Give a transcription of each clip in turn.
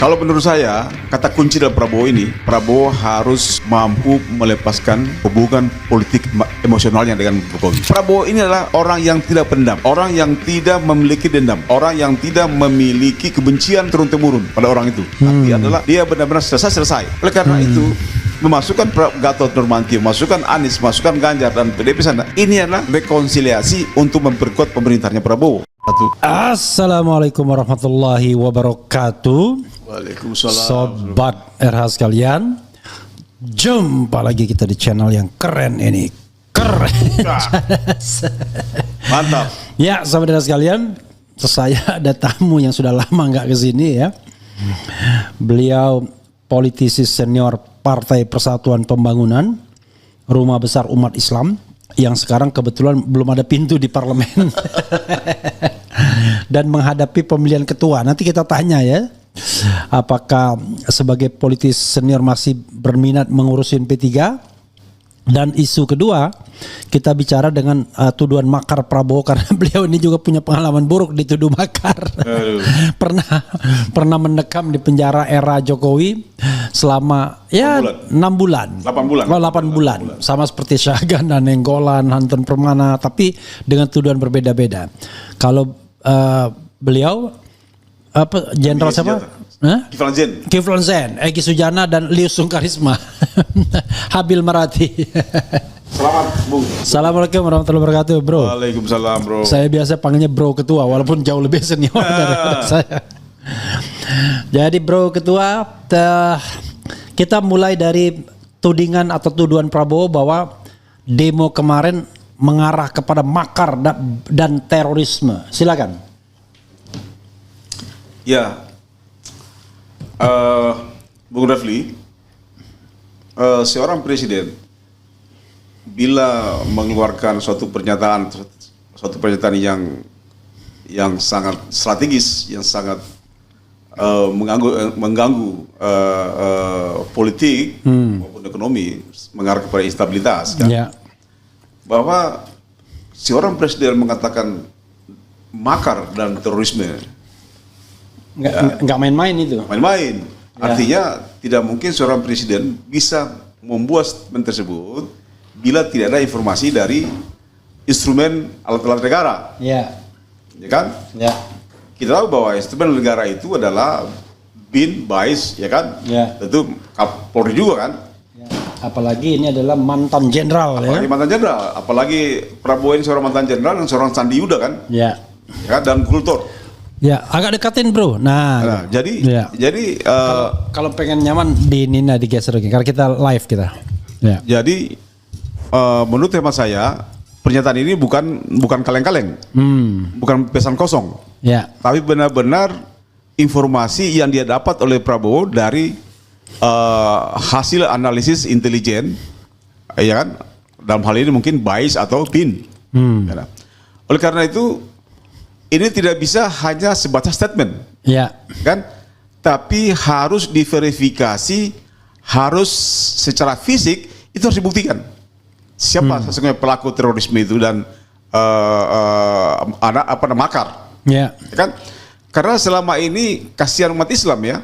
Kalau menurut saya, kata kunci dalam Prabowo ini, Prabowo harus mampu melepaskan hubungan politik emosionalnya dengan Jokowi. Prabowo ini adalah orang yang tidak pendam, orang yang tidak memiliki dendam, orang yang tidak memiliki kebencian turun-temurun pada orang itu. Tapi adalah dia benar-benar selesai. Oleh karena itu, memasukkan Gatot Nurmantio, memasukkan Anies, memasukkan Ganjar dan PDIP sana, ini adalah rekonsiliasi untuk memperkuat pemerintahnya Prabowo. Assalamualaikum warahmatullahi wabarakatuh. Waalaikumsalam. Sobat RH sekalian, jumpa lagi kita di channel yang keren ini. Keren. Mantap. Ya, sobat RH sekalian, saya ada tamu yang sudah lama nggak kesini ya. Beliau politisi senior Partai Persatuan Pembangunan, Rumah Besar Umat Islam, yang sekarang kebetulan belum ada pintu di parlemen dan menghadapi pemilihan ketua. Nanti kita tanya ya, apakah sebagai politis senior masih berminat mengurusin P3. Dan isu kedua, kita bicara dengan tuduhan makar Prabowo, karena beliau ini juga punya pengalaman buruk dituduh makar. pernah mendekam di penjara era Jokowi selama 6 bulan. 8 bulan. Oh, 8 bulan. Sama seperti Syagan dan Nenggolan, Hanton Permana, tapi dengan tuduhan berbeda-beda. Kalau beliau Jenderal siapa? Kiflan Zen, Egy Sujana dan Lius Sungkarisma. Habil Marati. Selamat, Bung. Assalamualaikum warahmatullahi wabarakatuh, bro. Waalaikumsalam, bro. Saya biasa panggilnya bro ketua, walaupun jauh lebih senior daripada saya. Jadi bro ketua, kita mulai dari tudingan atau tuduhan Prabowo bahwa demo kemarin mengarah kepada makar dan terorisme. Silakan. Ya, Bung Rafli, seorang presiden bila mengeluarkan suatu pernyataan yang sangat strategis, yang sangat mengganggu politik maupun ekonomi, mengarah kepada instabilitas, kan? Ya. Bahwa seorang presiden mengatakan makar dan terorisme, Nggak main-main itu. main-main. Ya. Artinya tidak mungkin seorang presiden bisa membuat statement tersebut bila tidak ada informasi dari instrumen alat-alat negara. Ya. Ya kan? Ya. Kita tahu bahwa instrumen negara itu adalah BIN, BAIS, ya kan? Ya. Tentu Kapolri juga kan? Ya. Apalagi ini adalah mantan jenderal ya. Apalagi mantan jenderal, apalagi Prabowo ini seorang mantan jenderal dan seorang Sandi Yuda kan? Ya. Ya kan? Dan kultur. Ya, agak dekatin bro. Nah, jadi kalau pengen nyaman di Nina digeser lagi, karena kita live kita. Ya. Jadi menurut hemat saya pernyataan ini bukan kaleng-kaleng, bukan pesan kosong, Ya. tapi benar-benar informasi yang dia dapat oleh Prabowo dari hasil analisis intelijen, ya kan? Dalam hal ini mungkin BAIS atau BIN. Ya, oleh karena itu ini tidak bisa hanya sebatas statement, Ya. kan? Tapi harus diverifikasi, harus secara fisik itu harus dibuktikan. Siapa sesungguhnya pelaku terorisme itu dan makar, Ya. kan? Karena selama ini kasihan umat Islam ya,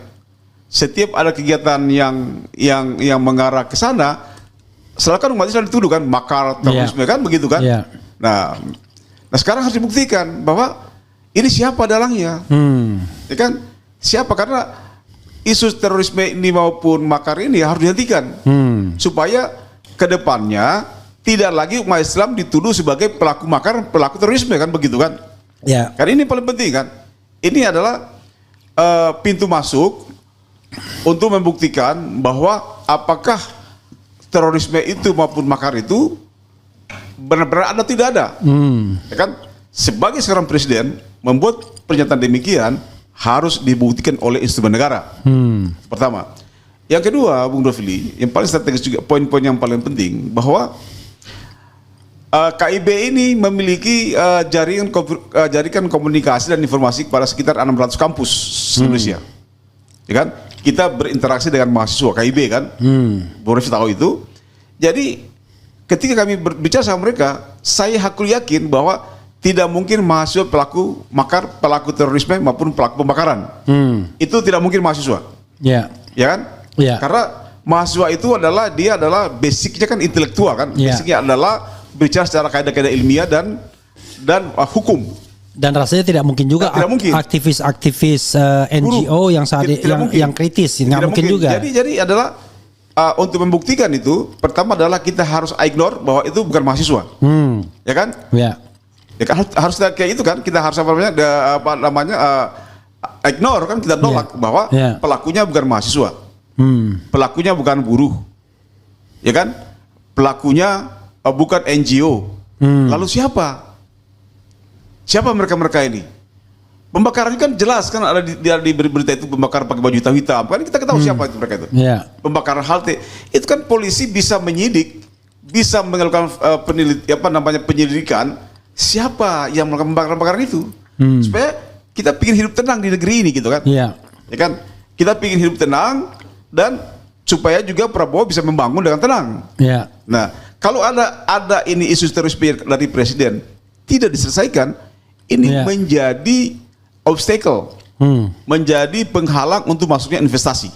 setiap ada kegiatan yang mengarah ke sana, selalu kan umat Islam dituduh kan makar terorisme, kan begitu kan? Ya. Nah sekarang harus dibuktikan bahwa ini siapa dalangnya, ya kan? Siapa, karena isu terorisme ini maupun makar ini harus dihentikan supaya kedepannya tidak lagi umat Islam dituduh sebagai pelaku makar, pelaku terorisme, kan begitu kan? Ya. Karena ini paling penting kan? Ini adalah pintu masuk untuk membuktikan bahwa apakah terorisme itu maupun makar itu benar-benar ada atau tidak ada, ya kan? Sebagai seorang presiden membuat pernyataan demikian harus dibuktikan oleh instrumen negara. Pertama. Yang kedua, Bung Dovili, yang paling strategis juga, poin-poin yang paling penting, bahwa KIB ini memiliki jaringan komunikasi dan informasi kepada sekitar 600 kampus Indonesia. Ya kan? Kita berinteraksi dengan mahasiswa KIB kan? Bung Rafli tahu itu. Jadi ketika kami berbicara sama mereka, saya hakul yakin bahwa tidak mungkin mahasiswa pelaku makar, pelaku terorisme maupun pelaku pembakaran. Itu tidak mungkin mahasiswa. Ya. Ya kan? Ya. Karena mahasiswa itu dia adalah basicnya kan intelektual kan. Ya. Basicnya adalah berbicara secara kaidah-kaidah ilmiah dan hukum. Dan rasanya tidak mungkin juga Tidak mungkin. aktivis NGO yang saat yang kritis, nggak mungkin juga. Jadi adalah untuk membuktikan itu, pertama adalah kita harus ignore bahwa itu bukan mahasiswa, ya kan? Ya. Ya kan harus kayak itu kan, kita harus ignore kan, kita nolak bahwa pelakunya bukan mahasiswa, pelakunya bukan buruh, ya kan? Pelakunya bukan NGO. Lalu siapa? Siapa mereka ini? Pembakaran kan jelas kan ada di berita itu, pembakaran pakai baju hitam. Kan kita tahu siapa itu mereka itu. Yeah. Pembakaran halte. Itu kan polisi bisa menyidik, bisa melakukan penyelidikan siapa yang melakukan pembakaran itu. Supaya kita pingin hidup tenang di negeri ini gitu kan. Yeah. Ya kan? Kita pingin hidup tenang dan supaya juga Prabowo bisa membangun dengan tenang. Yeah. Nah, kalau ada ini isu terorisme dari presiden tidak diselesaikan, ini menjadi obstacle, menjadi penghalang untuk masuknya investasi,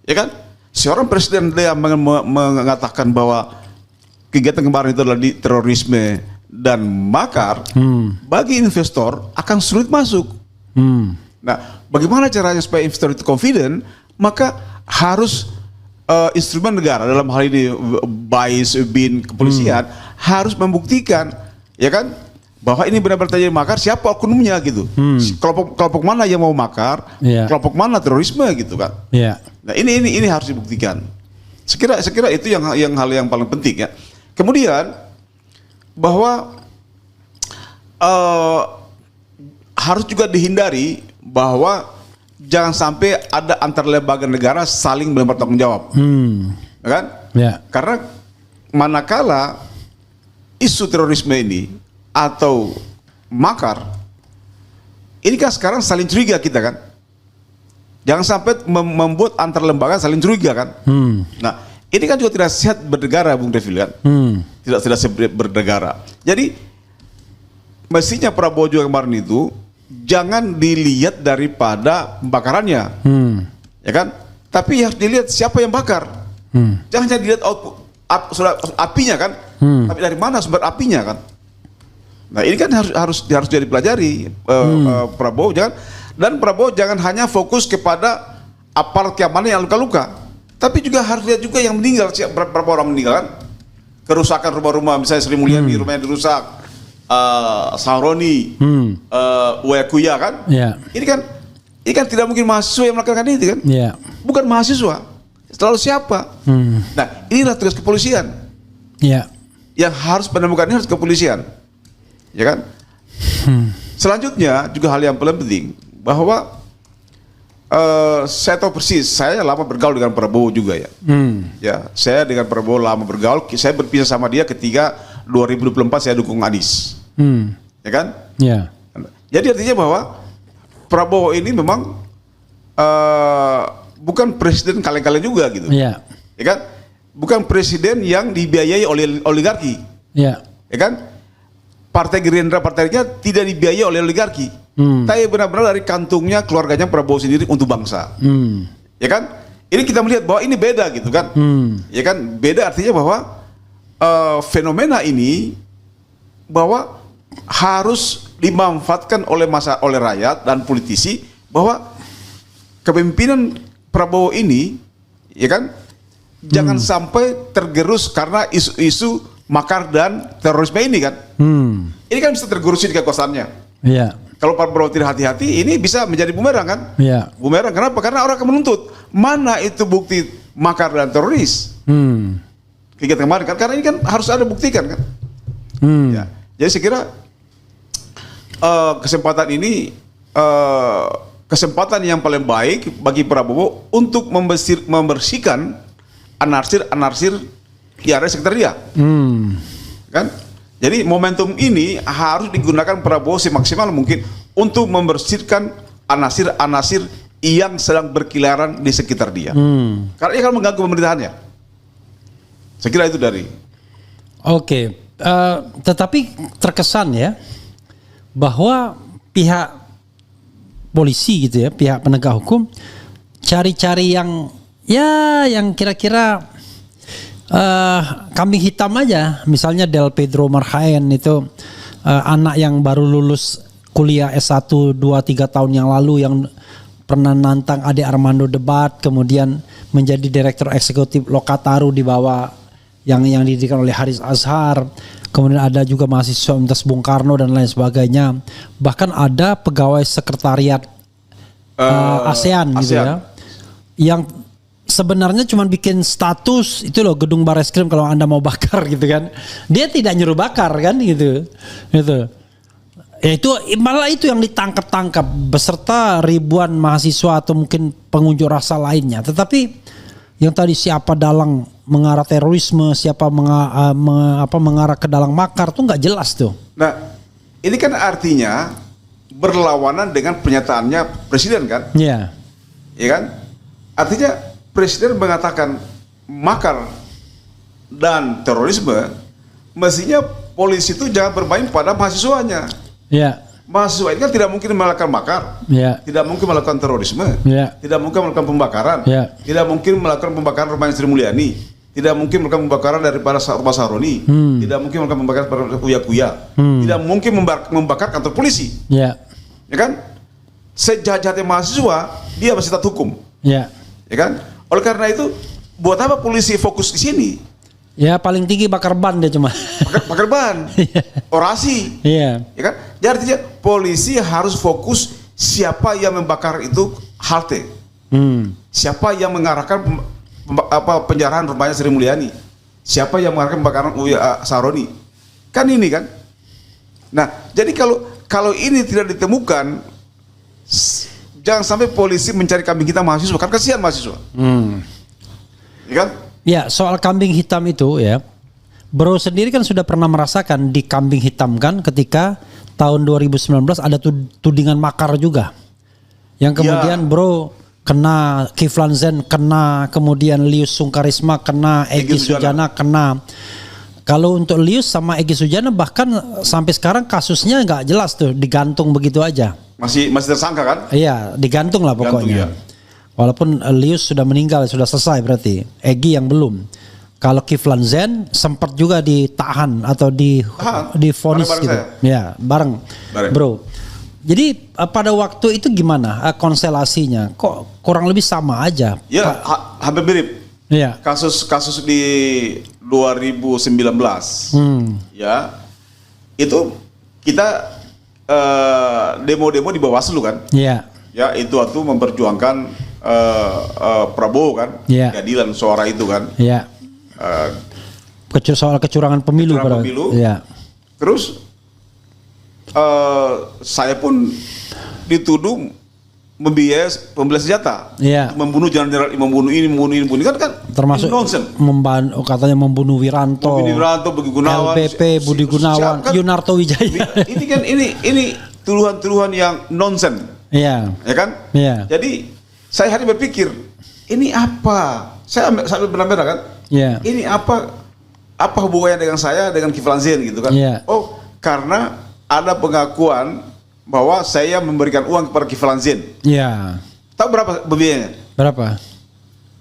ya kan? Seorang presiden dia mengatakan bahwa kegiatan kemarin itu adalah terorisme dan makar, bagi investor akan sulit masuk. Nah, bagaimana caranya supaya investor itu confident? Maka harus instrumen negara, dalam hal ini BAIS, BIN, kepolisian harus membuktikan, ya kan, bahwa ini benar-benar terjadi makar, siapa oknumnya gitu, kelompok mana yang mau makar, kelompok mana terorisme gitu kan. Nah ini harus dibuktikan. Sekira itu yang hal yang paling penting ya. Kemudian bahwa harus juga dihindari bahwa jangan sampai ada antar lembaga negara saling bertanggung jawab, ya kan? Karena manakala isu terorisme ini atau makar ini kan sekarang saling curiga kita kan, jangan sampai membuat antar lembaga saling curiga kan. Nah ini kan juga tidak sehat bernegara, Bung Devil kan, tidak sehat bernegara. Jadi mestinya Prabowo juga kemarin itu jangan dilihat daripada pembakarannya, ya kan, tapi harus dilihat siapa yang bakar. Jangan dilihat output apinya kan, tapi dari mana sumber apinya kan. Nah ini kan harus jadi pelajari Prabowo jangan hanya fokus kepada aparat keamanan yang luka-luka, tapi juga harus lihat juga yang meninggal, berapa orang meninggal kan, kerusakan rumah-rumah, misalnya Sri Mulyani rumahnya dirusak, Sahroni, Uyakuya kan, ini kan tidak mungkin mahasiswa yang melakukan itu kan, bukan mahasiswa, lalu siapa? Nah inilah tugas kepolisian, yang harus menemukan ini harus kepolisian. Ya kan? Selanjutnya juga hal yang paling penting bahwa saya tahu persis, saya lama bergaul dengan Prabowo juga ya. Ya, saya dengan Prabowo lama bergaul. Saya berpisah sama dia ketika 2024 saya dukung Anies. Ya kan? Jadi artinya bahwa Prabowo ini memang bukan presiden kaleng-kaleng juga gitu. Ya kan? Bukan presiden yang dibiayai oleh oligarki. Ya kan? Partai Gerindra partainya tidak dibiayai oleh oligarki, tapi benar-benar dari kantungnya keluarganya Prabowo sendiri untuk bangsa, ya kan? Ini kita melihat bahwa ini beda gitu kan, ya kan? Beda artinya bahwa fenomena ini bahwa harus dimanfaatkan oleh rakyat dan politisi, bahwa kepemimpinan Prabowo ini, ya kan? Jangan sampai tergerus karena isu-isu makar dan terorisme ini kan, ini kan bisa tergerus di kekuasaannya. Kalau Pak Prabowo tidak hati-hati, ini bisa menjadi bumerang kan? Bumerang kenapa? Karena orang akan menuntut mana itu bukti makar dan teroris. Kegiatan kemarin kan, karena ini kan harus ada buktikan kan. Ya. Jadi saya kira kesempatan ini kesempatan yang paling baik bagi Prabowo untuk membersihkan anarsir di area sekitar dia, kan? Jadi momentum ini harus digunakan Prabowo semaksimal mungkin untuk membersihkan anasir-anasir yang sedang berkeliaran di sekitar dia, karena ia akan mengganggu pemerintahannya. Saya kira itu dari. Tetapi terkesan ya bahwa pihak polisi gitu ya, pihak penegak hukum cari-cari yang kira-kira kambing hitam aja. Misalnya Del Pedro Marhaen itu anak yang baru lulus kuliah S1 2-3 tahun yang lalu yang pernah nantang Ade Armando debat, kemudian menjadi direktur eksekutif Lokataru di bawah yang didirikan oleh Haris Azhar. Kemudian ada juga mahasiswa Universitas Bung Karno dan lain sebagainya. Bahkan ada pegawai sekretariat ASEAN gitu ya, yang sebenarnya cuma bikin status itu loh, gedung Bareskrim kalau Anda mau bakar gitu kan. Dia tidak nyuruh bakar kan gitu. Ya itu malah itu yang ditangkap beserta ribuan mahasiswa atau mungkin pengunjuk rasa lainnya. Tetapi yang tadi siapa dalang mengarah terorisme, siapa mengarah ke dalang makar tuh nggak jelas tuh. Nah, ini kan artinya berlawanan dengan pernyataannya presiden kan? Iya. Ya kan? Artinya presiden mengatakan makar dan terorisme, mestinya polisi itu jangan bermain pada mahasiswanya. Iya. Mahasiswa ini kan tidak mungkin melakukan makar, tidak mungkin melakukan terorisme, tidak mungkin melakukan pembakaran, tidak mungkin melakukan pembakaran rumahnya Sri Mulyani, tidak mungkin melakukan pembakaran daripada rumah Saroni, tidak mungkin melakukan pembakaran pada Kuya-Kuya, tidak mungkin membakar kantor polisi, ya kan? Sejahat-jahatnya mahasiswa, dia masih taat hukum, ya kan? Oleh karena itu, buat apa polisi fokus di sini? Ya paling tinggi bakar ban dia cuma. Bakar ban, orasi, ya kan? Jadi artinya polisi harus fokus siapa yang membakar itu halte, siapa yang mengarahkan penjarahan rumahnya Sri Mulyani, siapa yang mengarahkan pembakaran Saroni, kan ini kan? Nah, jadi kalau ini tidak ditemukan, jangan sampai polisi mencari kambing hitam mahasiswa, kan kasihan mahasiswa, ya kan? Ya, soal kambing hitam itu ya, Bro sendiri kan sudah pernah merasakan di kambing hitam kan ketika tahun 2019 ada tudingan makar juga. Yang kemudian Bro kena, Kiflan Zen kena, kemudian Lius Sungkarisma kena, Egy Sujana kena. Kalau untuk Lius sama Egy Sujana bahkan sampai sekarang kasusnya nggak jelas tuh, digantung begitu aja. Masih tersangka kan? Iya, digantung lah pokoknya. Gantung, ya. Walaupun Lius sudah meninggal, sudah selesai berarti. Egy yang belum. Kalau Kiflan Zen sempat juga ditahan atau divonis gitu. Ya, bareng. Bro. Jadi pada waktu itu gimana konstelasinya? Kok kurang lebih sama aja? Ya, hampir mirip. Ya. Kasus di 2019. Ya. Itu kita demo-demo di Bawaslu kan? Iya. Ya, itu waktu memperjuangkan Prabowo kan, keadilan suara itu kan. Iya. Soal kecurangan pemilu. Ya. Terus saya pun dituduh membiayai pembeli senjata, membunuh jenderal, membunuh ini kan termasuk katanya membunuh Wiranto, Budi Gunawan, LPP, Budi Gunawan, kan, Yunarto Wijaya. Ini kan ini tuduhan-tuduhan yang nonsen. Iya. Ya kan? Iya. Jadi saya hari berpikir, ini apa? Saya sambil benar-benar kan? Iya. Ini apa hubungannya dengan saya dengan Kiflan Zen gitu kan? Iya. Oh, karena ada pengakuan bahwa saya memberikan uang kepada Kiflan Zen. Iya. Tahu berapa biayanya? Berapa?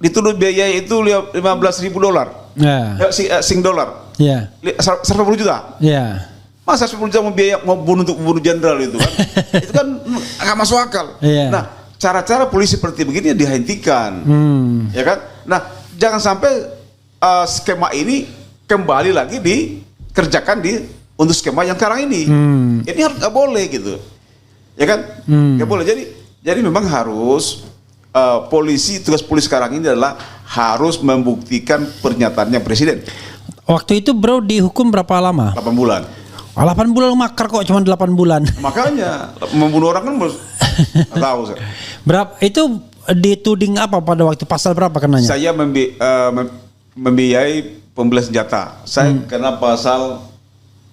Dituduh biaya itu $15.000. Iya. Sing dolar. Iya. 150 juta. Iya. Masa 10 juta mau bunuh jenderal itu kan? Itu kan nggak masuk akal. Iya. Nah, cara-cara polisi seperti begini dihentikan, ya kan? Nah, jangan sampai skema ini kembali lagi dikerjakan untuk skema yang sekarang ini. Ini harus nggak boleh gitu, ya kan? Nggak boleh. Jadi memang harus tugas polisi sekarang ini adalah harus membuktikan pernyataannya presiden. Waktu itu Bro dihukum berapa lama? 8 bulan. 8 bulan makar kok cuma 8 bulan. Makanya membunuh orang kan nggak tahu saya. Berapa itu dituding apa pada waktu pasal berapa kenanya? Saya membiayai pembeli senjata. Saya kena pasal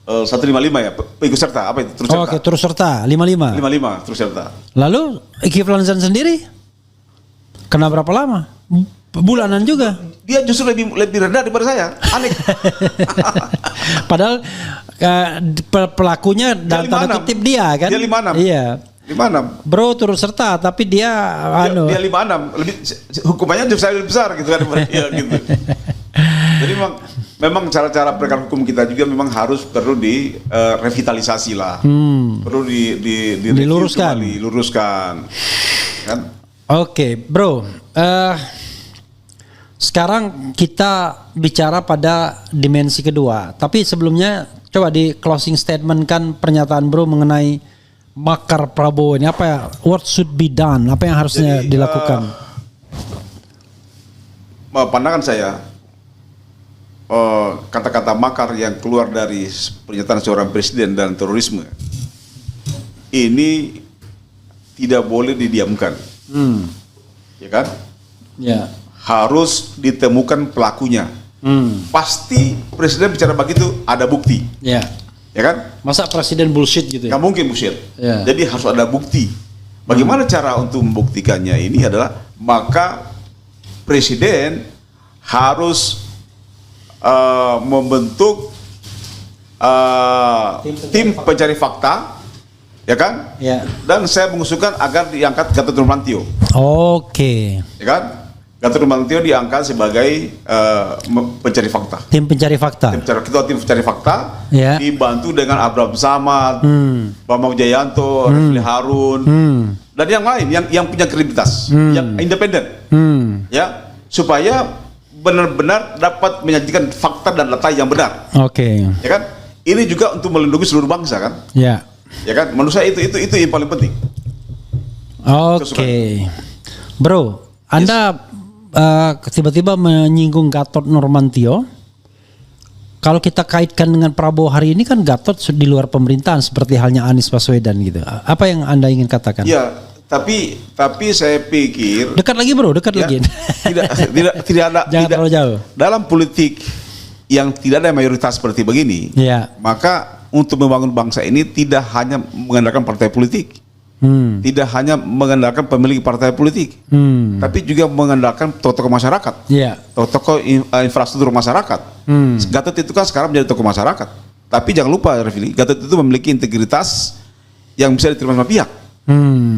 155 ya, ikut serta apa itu? Terus serta. Oke, terus serta 55. 55 terus serta. Lalu Kiflan Zen sendiri kena berapa lama? Bulanan juga. Dia justru lebih rendah daripada saya. Aneh. Padahal pelakunya dalam tanda kutip dia kan. Dia 56. Iya. 56. Bro turut serta tapi dia Dia 56, lebih hukumannya jauh lebih besar gitu kan daripada dia gitu. Jadi memang cara-cara penegakan hukum kita juga memang harus perlu revitalisasi lah. Perlu diluruskan. luruskan. Kan? Oke, bro. Sekarang kita bicara pada dimensi kedua. Tapi sebelumnya coba di closing statement kan pernyataan bro mengenai makar Prabowo ini apa ya? What should be done? Apa yang harusnya dilakukan? Pandangan saya, kata-kata makar yang keluar dari pernyataan seorang presiden dan terorisme ini tidak boleh didiamkan, ya kan? Ya. Harus ditemukan pelakunya. Pasti presiden bicara begitu ada bukti. Ya. Ya kan? Masa presiden bullshit gitu ya? Nggak mungkin bullshit. Ya. Jadi harus ada bukti. Bagaimana cara untuk membuktikannya ini adalah maka presiden harus membentuk tim pencari fakta, ya kan? Ya. Dan saya mengusulkan agar diangkat Gatot Nurmantio, Oke. ya kan? Gatot Nurmantio diangkat sebagai pencari fakta. Tim pencari fakta. Ketua tim pencari fakta, Ya. dibantu dengan Abraham Samad, Bambang Wijayanto, Refli Harun, dan yang lain yang punya kredibilitas, yang independen, ya, supaya benar-benar dapat menyajikan fakta dan data yang benar, Oke. ya kan? Ini juga untuk melindungi seluruh bangsa kan, Ya. ya kan? Menurut saya itu yang paling penting. Oke. Bro, Anda tiba-tiba menyinggung Gatot Nurmantio. Kalau kita kaitkan dengan Prabowo hari ini kan Gatot di luar pemerintahan seperti halnya Anies Baswedan gitu. Apa yang Anda ingin katakan? Ya, tapi saya pikir Dekat lagi bro, dekat ya, lagi. tidak ada Jangan terlalu jauh. dalam politik yang tidak ada mayoritas seperti begini. Ya. Maka untuk membangun bangsa ini tidak hanya mengandalkan partai politik. Tidak hanya mengandalkan pemilik partai politik, tapi juga mengandalkan tokoh masyarakat, Ya. tokoh infrastruktur masyarakat. Gatot itu kan sekarang menjadi tokoh masyarakat. Tapi jangan lupa, Refli, Gatot itu memiliki integritas yang bisa diterima sama pihak.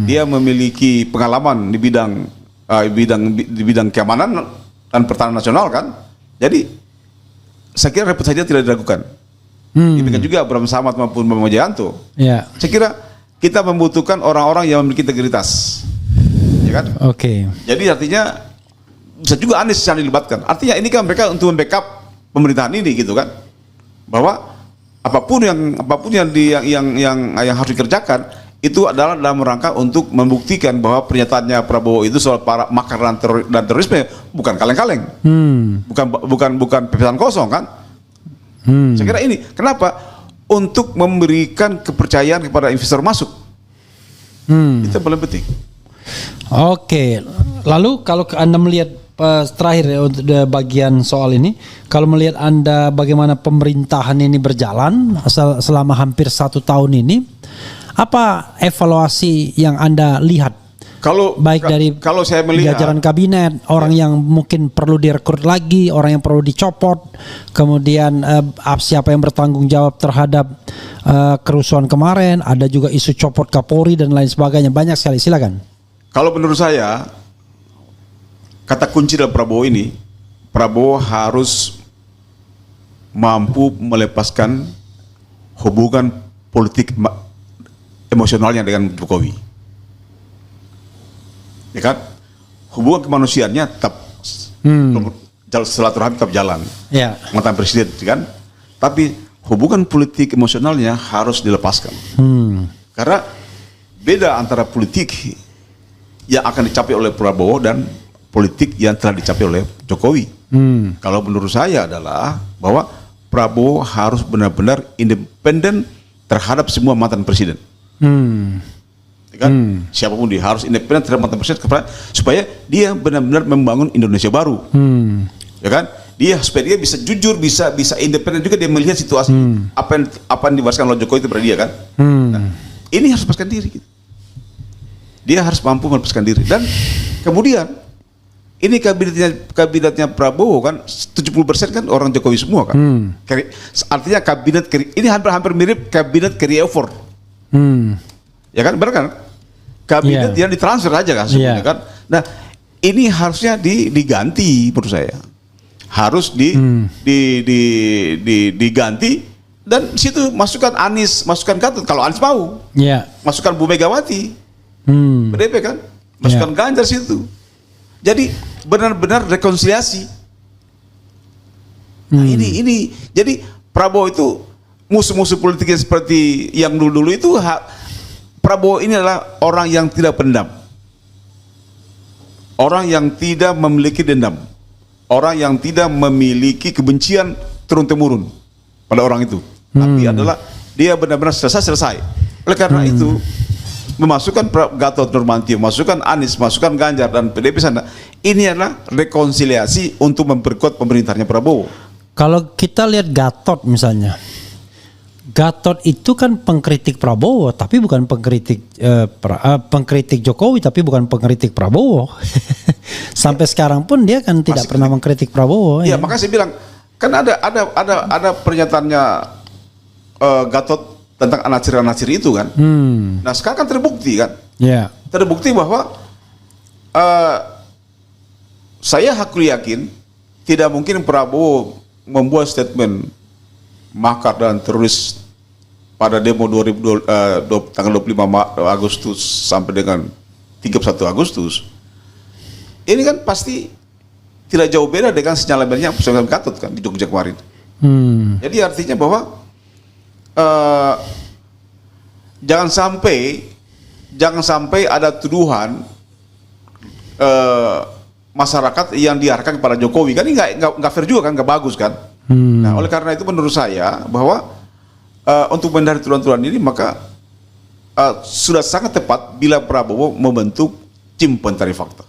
Dia memiliki pengalaman di bidang keamanan dan pertahanan nasional kan. Jadi saya kira reputasinya tidak diragukan. Demikian juga Abraham Samad maupun Bambang Wijayanto. Ya. Saya kira kita membutuhkan orang-orang yang memiliki integritas, ya kan? Oke. Jadi artinya bisa juga Anies yang dilibatkan. Artinya ini kan mereka untuk membackup pemerintahan ini, gitu kan? Bahwa apapun yang harus dikerjakan itu adalah dalam rangka untuk membuktikan bahwa pernyataannya Prabowo itu soal para makar dan terorisme bukan kaleng-kaleng, bukan pepesan kosong kan? Saya kira ini kenapa? Untuk memberikan kepercayaan kepada investor masuk. Itu yang paling penting. Oke. Lalu kalau Anda melihat terakhir ya, untuk bagian soal ini, kalau melihat Anda bagaimana pemerintahan ini berjalan selama hampir 1 tahun ini, apa evaluasi yang Anda lihat? Kalau saya melihat jajaran kabinet, orang yang mungkin perlu direkrut lagi, orang yang perlu dicopot, kemudian siapa yang bertanggung jawab terhadap kerusuhan kemarin, ada juga isu copot Kapolri dan lain sebagainya, banyak sekali. Silakan. Kalau menurut saya, kata kunci dalam Prabowo ini, Prabowo harus mampu melepaskan hubungan politik emosionalnya dengan Jokowi. Ya kan, hubungan kemanusiaannya tetap silaturahmi tetap jalan, ya. mantan presiden, kan? Tapi hubungan politik emosionalnya harus dilepaskan, karena beda antara politik yang akan dicapai oleh Prabowo dan politik yang telah dicapai oleh Jokowi. Kalau menurut saya adalah bahwa Prabowo harus benar-benar independen terhadap semua mantan presiden. Kan? Siapapun dia harus independen terhadap mantan presiden supaya dia benar-benar membangun Indonesia baru, ya kan? Supaya dia bisa jujur, bisa independen juga, dia melihat situasi apa yang diwariskan oleh Jokowi itu pada dia kan. Nah, ini harus lepaskan diri. Dia harus mampu melepaskan diri, dan kemudian ini kabinetnya Prabowo kan 70% kan orang Jokowi semua kan. Artinya ini hampir mirip kabinet carryover. Ya kan, benar kan? Kabinet yang ditransfer aja kan sebenarnya kan. Nah, ini harusnya diganti menurut saya. Harus diganti dan situ masukkan Anies, masukkan Gatot kalau Anies mau. Masukkan Bu Megawati. PDP kan? Masukkan Ganjar situ. Jadi benar-benar rekonsiliasi. Nah, ini jadi Prabowo itu musuh-musuh politiknya seperti yang dulu-dulu itu Prabowo ini adalah orang yang tidak pendam. Orang yang tidak memiliki dendam. Orang yang tidak memiliki kebencian turun-temurun pada orang itu. Tapi adalah dia benar-benar selesai. Oleh karena itu memasukkan Gatot Nurmantio, masukkan Anies, masukkan Ganjar dan PDIP sana. Ini adalah rekonsiliasi untuk memperkuat pemerintahnya Prabowo. Kalau kita lihat Gatot misalnya, Gatot itu kan pengkritik Prabowo, tapi bukan pengkritik Jokowi, tapi bukan pengkritik Prabowo. Sampai sekarang pun dia kan tidak pernah mengkritik Prabowo. Iya, makanya saya bilang kan ada pernyataannya Gatot tentang anasir-anasir itu kan. Nah sekarang kan terbukti kan. Terbukti bahwa saya hakul yakin tidak mungkin Prabowo membuat statement makar dan teroris pada demo tanggal 25 Agustus sampai dengan 31 Agustus. Ini kan pasti tidak jauh beda dengan sinyalemennya Presiden Gatot kan di Jogja kemarin. Jadi artinya bahwa jangan sampai ada tuduhan masyarakat yang diarahkan kepada Jokowi kan, ini nggak fair juga kan, nggak bagus kan. Nah oleh karena itu menurut saya bahwa untuk menghindari tuduhan-tuduhan ini maka sudah sangat tepat bila Prabowo membentuk tim pencari fakta.